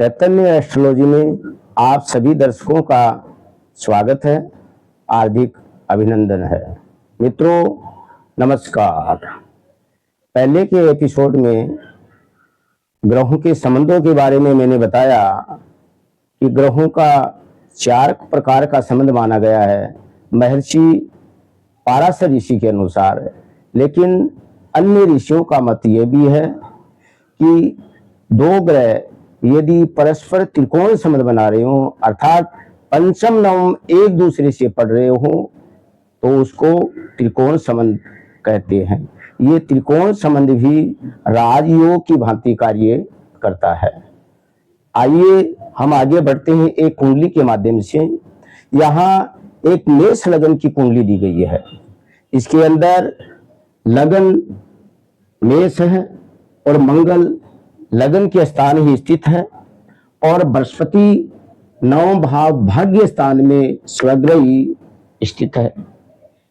चैतन्य astrology में आप सभी दर्शकों का स्वागत है, हार्दिक अभिनंदन है। मित्रों नमस्कार। पहले के एपिसोड में ग्रहों के संबंधों के बारे में मैंने बताया कि ग्रहों का 4 प्रकार का संबंध माना गया है महर्षि पाराशर ऋषि के अनुसार। लेकिन अन्य ऋषियों का मत ये भी है कि 2 ग्रह यदि परस्पर त्रिकोण संबंध बना रहे हो, अर्थात पंचम नवम एक दूसरे से पढ़ रहे हो, तो उसको त्रिकोण संबंध कहते हैं। ये त्रिकोण संबंध भी राजयोग की भांति कार्य करता है। आइए हम आगे बढ़ते हैं एक कुंडली के माध्यम से। यहाँ एक मेष लगन की कुंडली दी गई है। इसके अंदर लगन मेष है और मंगल लगन के स्थान ही स्थित है और बृहस्पति 9 भाव भाग्य स्थान में स्वग्रही स्थित है।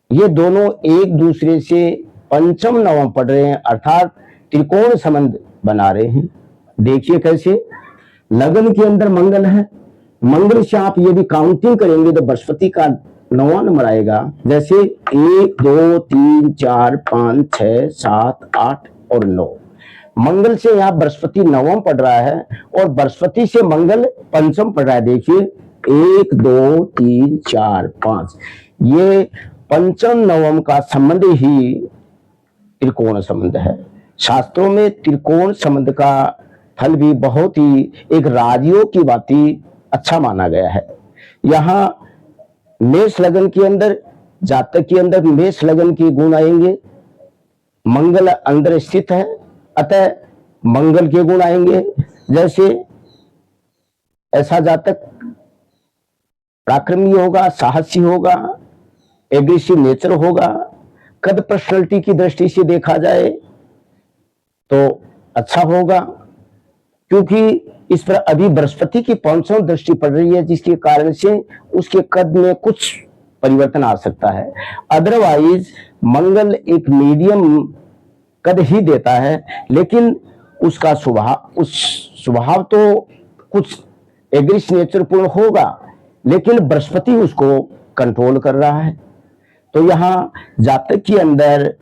ये दोनों एक दूसरे से पंचम नवम पढ़ रहे हैं, अर्थात त्रिकोण संबंध बना रहे हैं। देखिए कैसे। लगन के अंदर मंगल है। मंगल से आप यदि काउंटिंग करेंगे तो बृहस्पति का 9वां नंबर आएगा। जैसे 1 2 3 4 5 6 7 8 और 9। मंगल से यहाँ बृहस्पति 9वां पढ़ रहा है और बृहस्पति से मंगल पंचम पढ़ रहा है। देखिए 1 2 3 4 5, ये पंचम नवम का संबंध ही त्रिकोण संबंध है। शास्त्रों में त्रिकोण संबंध का फल भी बहुत ही एक राजयोग की भांति अच्छा माना गया है। यहाँ मेष लगन के अंदर, जातक के अंदर मेष लगन के गुण आएंगे। मंगल अंदर स्थित है, अतः मंगल के गुण आएंगे। जैसे ऐसा जातक पराक्रमी होगा, साहसी होगा, एग्रेसिव नेचर होगा। कद पर्सनालिटी की दृष्टि से देखा जाए तो अच्छा होगा, क्योंकि इस पर अभी बृहस्पति की 5वीं दृष्टि पड़ रही है, जिसके कारण से उसके कद में कुछ परिवर्तन आ सकता है। अदरवाइज मंगल एक मीडियम कद ही देता है, लेकिन उसका स्वभाव तो कुछ एग्रेसिव नेचर पूर्ण होगा, लेकिन बृहस्पति उसको कंट्रोल कर रहा है। तो यहाँ जातक के अंदर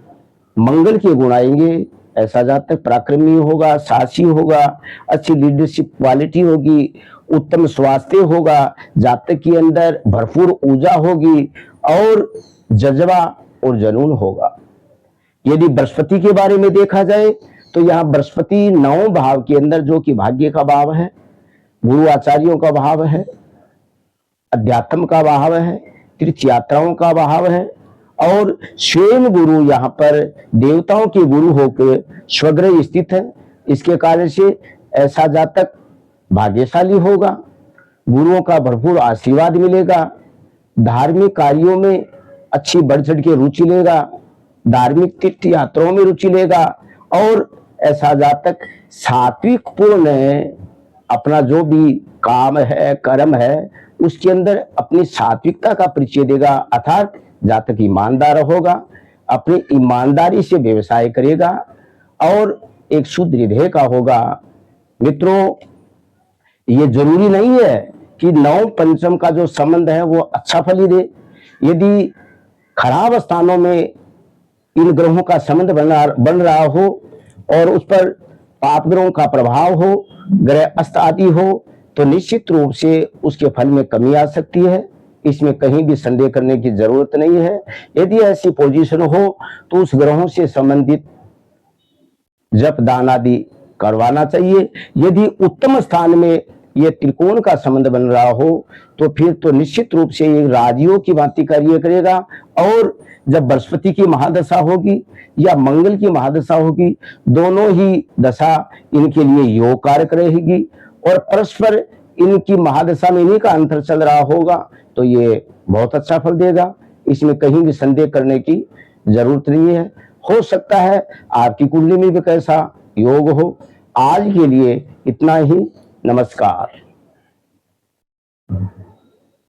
मंगल के गुण आएंगे। ऐसा जातक पराक्रमी होगा, साहसी होगा, अच्छी लीडरशिप क्वालिटी होगी, उत्तम स्वास्थ्य होगा, जातक के अंदर भरपूर ऊर्जा होगी और जज्बा और जुनून होगा। यदि बृहस्पति के बारे में देखा जाए तो यहाँ बृहस्पति 9 भाव के अंदर, जो कि भाग्य का भाव है, गुरु आचार्यों का भाव है, अध्यात्म का भाव है, तीर्थ यात्राओं का भाव है और स्वयं गुरु यहाँ पर देवताओं के गुरु होकर स्वग्रह स्थित है। इसके कारण से ऐसा जातक भाग्यशाली होगा, गुरुओं का भरपूर आशीर्वाद मिलेगा, धार्मिक कार्यों में अच्छी बढ़ चढ़ के रुचि लेगा, धार्मिक तीर्थ यात्राओं में रुचि लेगा और ऐसा जातक सात्विक पूर्ण अपना जो भी काम है, कर्म है, उसके अंदर अपनी सात्विकता का परिचय देगा। अर्थात जातक ईमानदार होगा, अपनी ईमानदारी से व्यवसाय करेगा और एक शुद्ध हृदय का होगा। मित्रों, ये जरूरी नहीं है कि 9 पंचम का जो संबंध है वो अच्छा फल ही दे। यदि खराब स्थानों में इन ग्रहों का संबंध बन रहा हो और उस पर पाप ग्रहों का प्रभाव हो, ग्रह अस्त आदि हो, तो निश्चित रूप से उसके फल में कमी आ सकती है। इसमें कहीं भी संदेह करने की जरूरत नहीं है। यदि ऐसी पोजीशन हो तो उस ग्रहों से संबंधित जप दान आदि करवाना चाहिए। यदि उत्तम स्थान में ये त्रिकोण का संबंध बन रहा हो तो फिर तो निश्चित रूप से ये राजयोग की भांति कार्य करेगा। और जब बृहस्पति की महादशा होगी या मंगल की महादशा होगी, दोनों ही दशा इनके लिए योग कारक रहेगी और परस्पर इनकी महादशा में इन्हीं का अंतर चल रहा होगा, तो ये बहुत अच्छा फल देगा। इसमें कहीं भी संदेह करने की जरूरत नहीं है। हो सकता है आपकी कुंडली में भी कैसा योग हो। आज के लिए इतना ही। नमस्कार।